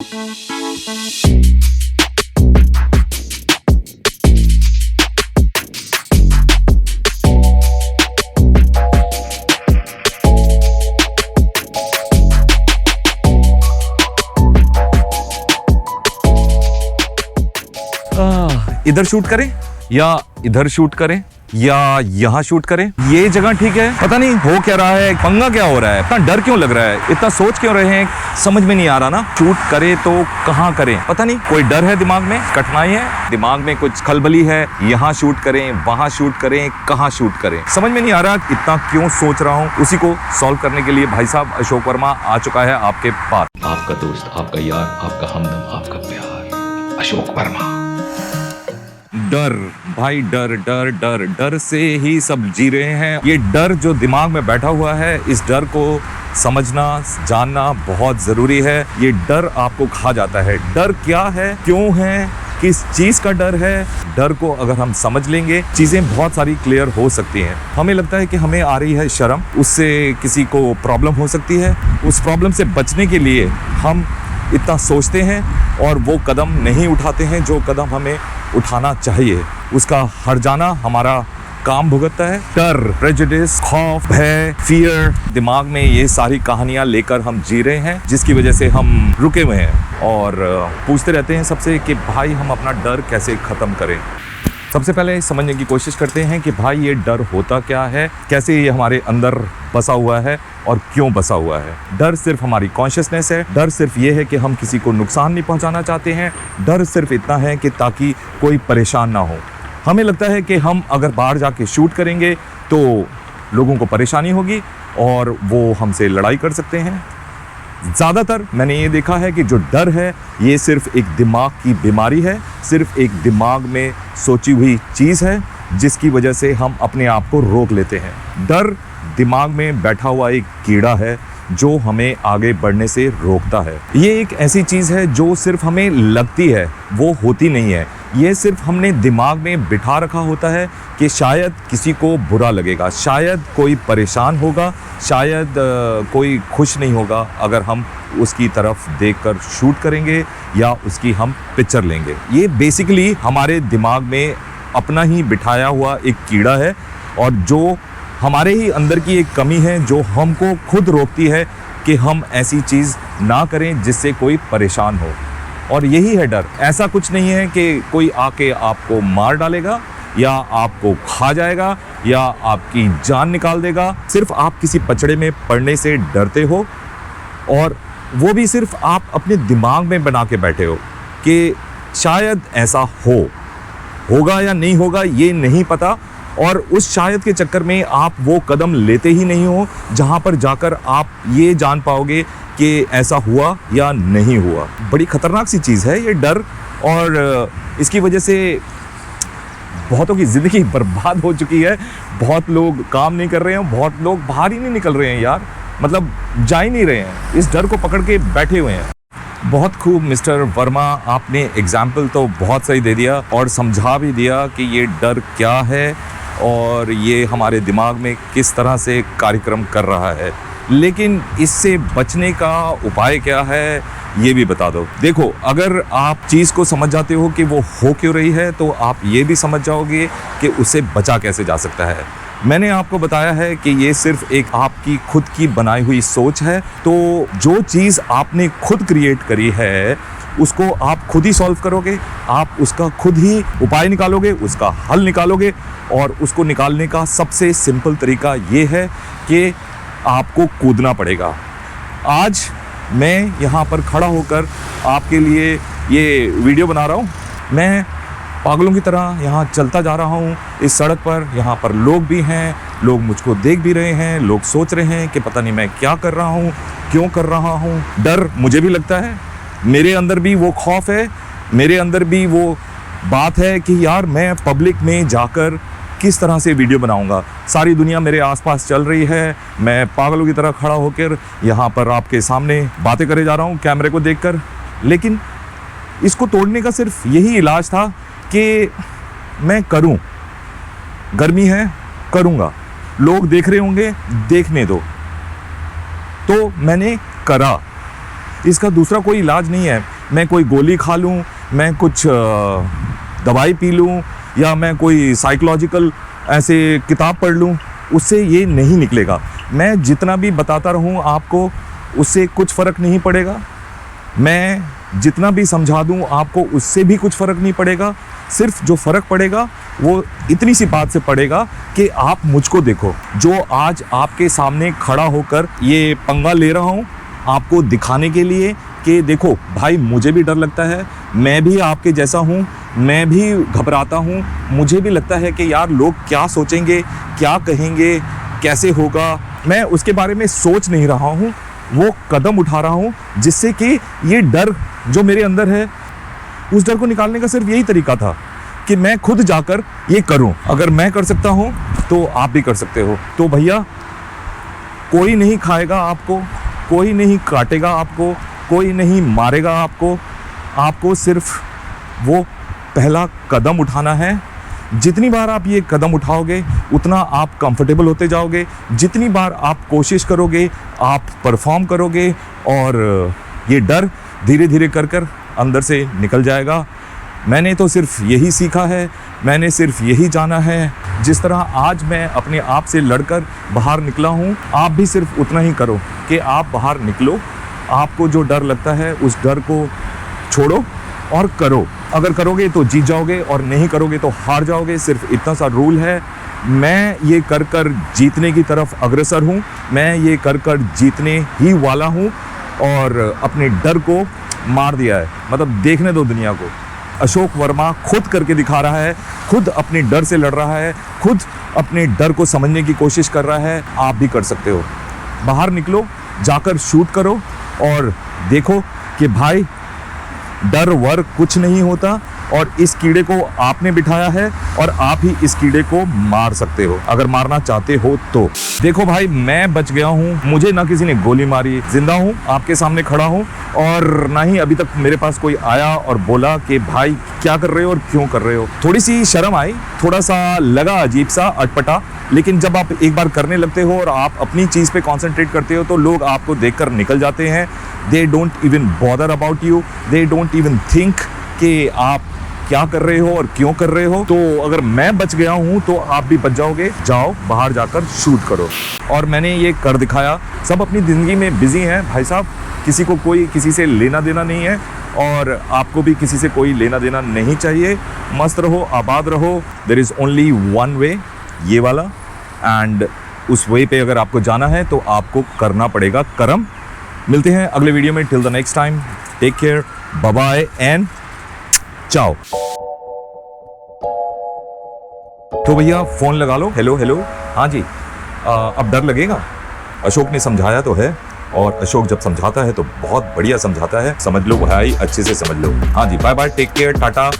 इधर शूट करें या इधर शूट करें या यहाँ शूट करें? ये जगह ठीक है? पता नहीं हो क्या रहा है, पंगा क्या हो रहा है, इतना डर क्यों लग रहा है, इतना सोच क्यों रहे हैं, समझ में नहीं आ रहा ना। शूट करें तो कहाँ करें? पता नहीं, कोई डर है दिमाग में, कठिनाई है दिमाग में, कुछ खलबली है। यहाँ शूट करें, वहाँ शूट करें, कहाँ शूट करें, समझ में नहीं आ रहा, इतना क्यों सोच रहा हूँ। उसी को सॉल्व करने के लिए भाई साहब अशोक वर्मा आ चुका है आपके पास। आपका दोस्त, आपका यार, आपका हमदम, आपका प्यार, अशोक वर्मा। डर भाई, डर डर डर डर से ही सब जी रहे हैं। ये डर जो दिमाग में बैठा हुआ है, इस डर को समझना जानना बहुत जरूरी है। ये डर आपको खा जाता है। डर क्या है, क्यों है, किस चीज का डर है? डर को अगर हम समझ लेंगे, चीजें बहुत सारी क्लियर हो सकती हैं। हमें लगता है कि हमें आ रही है शर्म, उससे किसी को प्रॉब्लम हो सकती है। उस प्रॉब्लम से बचने के लिए हम इतना सोचते हैं और वो कदम नहीं उठाते हैं जो कदम हमें उठाना चाहिए। उसका हट जाना हमारा काम भुगतता है। डर, प्रेजुडिस, खौफ, भय, फियर, दिमाग में ये सारी कहानियां लेकर हम जी रहे हैं, जिसकी वजह से हम रुके हुए हैं और पूछते रहते हैं सबसे कि भाई हम अपना डर कैसे ख़त्म करें। सबसे पहले समझने की कोशिश करते हैं कि भाई ये डर होता क्या है, कैसे ये हमारे अंदर बसा हुआ है और क्यों बसा हुआ है। डर सिर्फ हमारी कॉन्शियसनेस है। डर सिर्फ ये है कि हम किसी को नुकसान नहीं पहुंचाना चाहते हैं। डर सिर्फ इतना है कि ताकि कोई परेशान ना हो। हमें लगता है कि हम अगर बाहर जाके शूट करेंगे तो लोगों को परेशानी होगी और वो हमसे लड़ाई कर सकते हैं। ज़्यादातर मैंने ये देखा है कि जो डर है ये सिर्फ एक दिमाग की बीमारी है, सिर्फ एक दिमाग में सोची हुई चीज़ है जिसकी वजह से हम अपने आप को रोक लेते हैं। डर दिमाग में बैठा हुआ एक कीड़ा है जो हमें आगे बढ़ने से रोकता है। ये एक ऐसी चीज़ है जो सिर्फ हमें लगती है, वो होती नहीं है। ये सिर्फ हमने दिमाग में बिठा रखा होता है कि शायद किसी को बुरा लगेगा, शायद कोई परेशान होगा, शायद कोई खुश नहीं होगा अगर हम उसकी तरफ देखकर शूट करेंगे या उसकी हम पिक्चर लेंगे। ये बेसिकली हमारे दिमाग में अपना ही बिठाया हुआ एक कीड़ा है और जो हमारे ही अंदर की एक कमी है जो हमको खुद रोकती है कि हम ऐसी चीज़ ना करें जिससे कोई परेशान हो। और यही है डर। ऐसा कुछ नहीं है कि कोई आके आपको मार डालेगा या आपको खा जाएगा या आपकी जान निकाल देगा। सिर्फ आप किसी पचड़े में पड़ने से डरते हो और वो भी सिर्फ आप अपने दिमाग में बना के बैठे हो कि शायद ऐसा होगा या नहीं होगा ये नहीं पता। और उस शायद के चक्कर में आप वो कदम लेते ही नहीं हो जहाँ पर जाकर आप ये जान पाओगे कि ऐसा हुआ या नहीं हुआ। बड़ी खतरनाक सी चीज़ है ये डर और इसकी वजह से बहुतों की ज़िंदगी बर्बाद हो चुकी है। बहुत लोग काम नहीं कर रहे हैं, बहुत लोग बाहर ही नहीं निकल रहे हैं यार, मतलब जा ही नहीं रहे हैं, इस डर को पकड़ के बैठे हुए हैं। बहुत खूब मिस्टर वर्मा, आपने एग्जाम्पल तो बहुत सही दे दिया और समझा भी दिया कि ये डर क्या है और ये हमारे दिमाग में किस तरह से कार्यक्रम कर रहा है। लेकिन इससे बचने का उपाय क्या है ये भी बता दो। देखो, अगर आप चीज़ को समझ जाते हो कि वो हो क्यों रही है तो आप ये भी समझ जाओगे कि उससे बचा कैसे जा सकता है। मैंने आपको बताया है कि ये सिर्फ एक आपकी खुद की बनाई हुई सोच है। तो जो चीज़ आपने खुद क्रिएट करी है उसको आप खुद ही सॉल्व करोगे, आप उसका खुद ही उपाय निकालोगे, उसका हल निकालोगे। और उसको निकालने का सबसे सिंपल तरीका ये है कि आपको कूदना पड़ेगा। आज मैं यहाँ पर खड़ा होकर आपके लिए ये वीडियो बना रहा हूँ। मैं पागलों की तरह यहाँ चलता जा रहा हूँ इस सड़क पर। यहाँ पर लोग भी हैं, लोग मुझको देख भी रहे हैं, लोग सोच रहे हैं कि पता नहीं मैं क्या कर रहा हूँ, क्यों कर रहा हूँ। डर मुझे भी लगता है, मेरे अंदर भी वो खौफ है, मेरे अंदर भी वो बात है कि यार मैं पब्लिक में जाकर किस तरह से वीडियो बनाऊंगा। सारी दुनिया मेरे आसपास चल रही है, मैं पागलों की तरह खड़ा होकर यहाँ पर आपके सामने बातें करे जा रहा हूँ कैमरे को देखकर। लेकिन इसको तोड़ने का सिर्फ यही इलाज था कि मैं करूं, गर्मी है करूंगा, लोग देख रहे होंगे देखने दो। तो मैंने करा इसका दूसरा कोई इलाज नहीं है। मैं कोई गोली खा लूँ, मैं कुछ दवाई पी लूँ, या मैं कोई साइकोलॉजिकल ऐसे किताब पढ़ लूँ, उससे ये नहीं निकलेगा। मैं जितना भी बताता रहूँ आपको, उससे कुछ फ़र्क नहीं पड़ेगा। मैं जितना भी समझा दूँ आपको, उससे भी कुछ फ़र्क नहीं पड़ेगा। सिर्फ जो फ़र्क पड़ेगा वो इतनी सी बात से पड़ेगा कि आप मुझको देखो, जो आज आपके सामने खड़ा होकर ये पंगा ले रहा हूँ आपको दिखाने के लिए कि देखो भाई, मुझे भी डर लगता है, मैं भी आपके जैसा हूँ, मैं भी घबराता हूँ, मुझे भी लगता है कि यार लोग क्या सोचेंगे, क्या कहेंगे, कैसे होगा। मैं उसके बारे में सोच नहीं रहा हूँ, वो कदम उठा रहा हूँ जिससे कि ये डर जो मेरे अंदर है, उस डर को निकालने का सिर्फ यही तरीका था कि मैं खुद जाकर ये करूँ। अगर मैं कर सकता हूँ तो आप भी कर सकते हो। तो भैया, कोई नहीं खाएगा आपको, कोई नहीं काटेगा आपको, कोई नहीं मारेगा आपको। आपको सिर्फ वो पहला कदम उठाना है। जितनी बार आप ये कदम उठाओगे उतना आप कंफर्टेबल होते जाओगे। जितनी बार आप कोशिश करोगे, आप परफॉर्म करोगे, और ये डर धीरे धीरे कर कर अंदर से निकल जाएगा। मैंने तो सिर्फ यही सीखा है, मैंने सिर्फ यही जाना है। जिस तरह आज मैं अपने आप से लड़कर बाहर निकला हूँ, आप भी सिर्फ उतना ही करो कि आप बाहर निकलो। आपको जो डर लगता है उस डर को छोड़ो और करो। अगर करोगे तो जीत जाओगे, और नहीं करोगे तो हार जाओगे। सिर्फ इतना सा रूल है। मैं ये कर कर जीतने की तरफ अग्रसर हूँ, मैं ये कर कर जीतने ही वाला हूँ, और अपने डर को मार दिया है। मतलब देखने दो दुनिया को, अशोक वर्मा खुद करके दिखा रहा है, खुद अपने डर से लड़ रहा है, खुद अपने डर को समझने की कोशिश कर रहा है। आप भी कर सकते हो। बाहर निकलो, जाकर शूट करो, और देखो कि भाई डर वर कुछ नहीं होता, और इस कीड़े को आपने बिठाया है, और आप ही इस कीड़े को मार सकते हो अगर मारना चाहते हो तो। देखो भाई, मैं बच गया हूँ, मुझे ना किसी ने गोली मारी, जिंदा हूँ, आपके सामने खड़ा हूँ, और ना ही अभी तक मेरे पास कोई आया और बोला कि भाई क्या कर रहे हो और क्यों कर रहे हो। थोड़ी सी शर्म आई, थोड़ा सा लगा अजीब सा, अटपटा, लेकिन जब आप एक बार करने लगते हो और आप अपनी चीज़ पे कॉन्सेंट्रेट करते हो तो लोग आपको देखकर निकल जाते हैं। They don't even bother about you, they don't even think कि आप क्या कर रहे हो और क्यों कर रहे हो। तो अगर मैं बच गया हूँ तो आप भी बच जाओगे। जाओ बाहर जाकर शूट करो, और मैंने ये कर दिखाया। सब अपनी ज़िंदगी में बिजी हैं भाई साहब, किसी को कोई किसी से लेना देना नहीं है, और आपको भी किसी से कोई लेना देना नहीं चाहिए। मस्त रहो, आबाद रहो। There is only one way, ये वाला, एंड उस वे पे अगर आपको जाना है तो आपको करना पड़ेगा कर्म। मिलते हैं अगले वीडियो में। Till the next time, take care, bye bye and ciao. तो भैया फोन लगा लो। हेलो हेलो, हाँ जी। अब डर लगेगा? अशोक ने समझाया तो है, और अशोक जब समझाता है तो बहुत बढ़िया समझाता है। समझ लो भाई, अच्छे से समझ लो। हाँ जी, bye bye, take care, Tata.